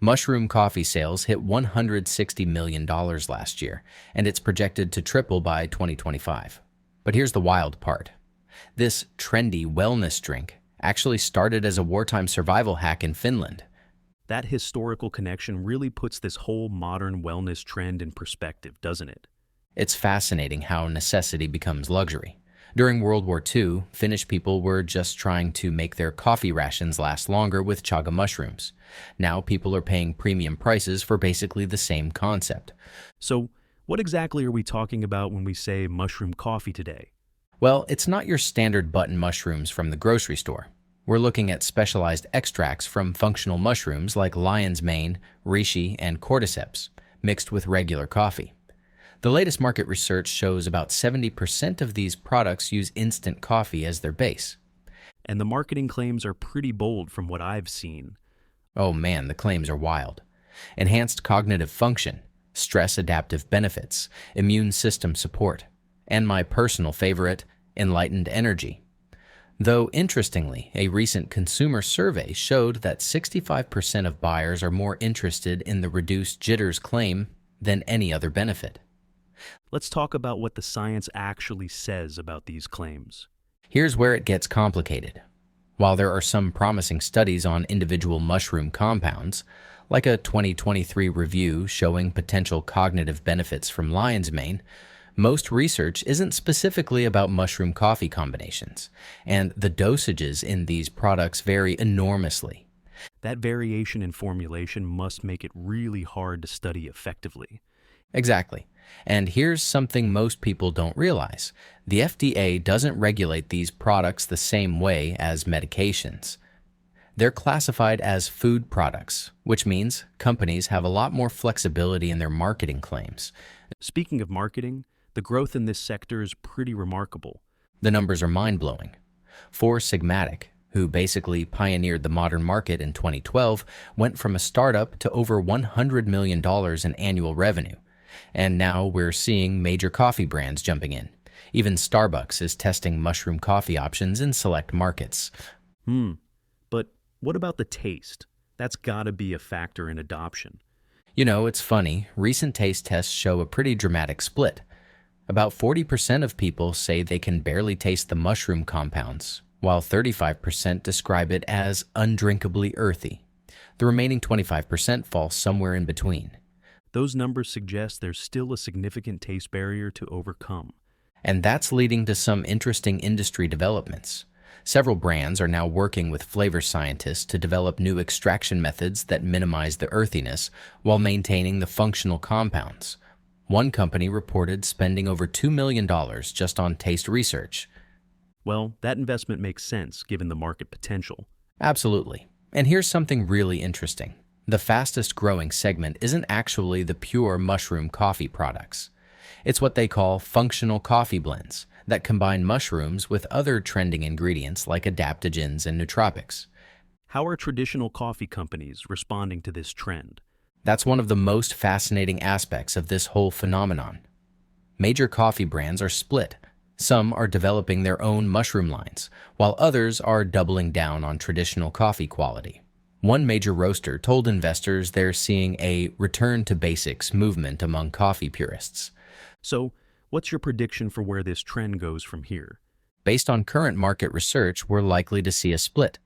Mushroom coffee sales hit $160 million last year, and it's projected to triple by 2025. But here's the wild part. This trendy wellness drink actually started as a wartime survival hack in Finland. That historical connection really puts this whole modern wellness trend in perspective, doesn't it? It's fascinating how necessity becomes luxury. During World War II, Finnish people were just trying to make their coffee rations last longer with chaga mushrooms. Now people are paying premium prices for basically the same concept. So, what exactly are we talking about when we say mushroom coffee today? Well, it's not your standard button mushrooms from the grocery store. We're looking at specialized extracts from functional mushrooms like lion's mane, reishi, and cordyceps, mixed with regular coffee. The latest market research shows about 70% of these products use instant coffee as their base. And the marketing claims are pretty bold from what I've seen. Oh man, the claims are wild. Enhanced cognitive function, stress adaptive benefits, immune system support, and my personal favorite, enlightened energy. Though interestingly, a recent consumer survey showed that 65% of buyers are more interested in the reduced jitters claim than any other benefit. Let's talk about what the science actually says about these claims. Here's where it gets complicated. While there are some promising studies on individual mushroom compounds, like a 2023 review showing potential cognitive benefits from lion's mane, most research isn't specifically about mushroom coffee combinations, and the dosages in these products vary enormously. That variation in formulation must make it really hard to study effectively. Exactly. And here's something most people don't realize. The FDA doesn't regulate these products the same way as medications. They're classified as food products, which means companies have a lot more flexibility in their marketing claims. Speaking of marketing, the growth in this sector is pretty remarkable. The numbers are mind-blowing. Four Sigmatic, who basically pioneered the modern market in 2012, went from a startup to over $100 million in annual revenue. And now we're seeing major coffee brands jumping in. Even Starbucks is testing mushroom coffee options in select markets. But what about the taste? That's gotta be a factor in adoption. You know, it's funny. Recent taste tests show a pretty dramatic split. About 40% of people say they can barely taste the mushroom compounds, while 35% describe it as undrinkably earthy. The remaining 25% fall somewhere in between. Those numbers suggest there's still a significant taste barrier to overcome. And that's leading to some interesting industry developments. Several brands are now working with flavor scientists to develop new extraction methods that minimize the earthiness while maintaining the functional compounds. One company reported spending over $2 million just on taste research. Well, that investment makes sense given the market potential. Absolutely. And here's something really interesting. The fastest growing segment isn't actually the pure mushroom coffee products. It's what they call functional coffee blends that combine mushrooms with other trending ingredients like adaptogens and nootropics. How are traditional coffee companies responding to this trend? That's one of the most fascinating aspects of this whole phenomenon. Major coffee brands are split. Some are developing their own mushroom lines, while others are doubling down on traditional coffee quality. One major roaster told investors they're seeing a return to basics movement among coffee purists. So, what's your prediction for where this trend goes from here? Based on current market research, we're likely to see a split.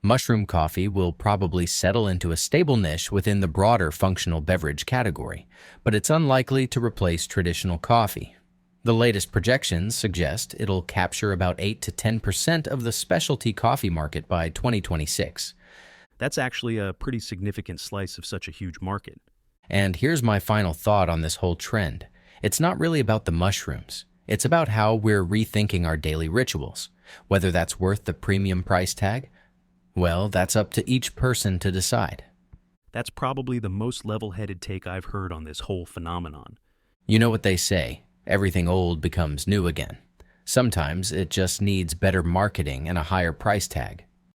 Mushroom coffee will probably settle into a stable niche within the broader functional beverage category, but it's unlikely to replace traditional coffee. The latest projections suggest it'll capture about 8 to 10% of the specialty coffee market by 2026. That's actually a pretty significant slice of such a huge market. And here's my final thought on this whole trend. It's not really about the mushrooms. It's about how we're rethinking our daily rituals. Whether that's worth the premium price tag? Well, that's up to each person to decide. That's probably the most level-headed take I've heard on this whole phenomenon. You know what they say, everything old becomes new again. Sometimes it just needs better marketing and a higher price tag.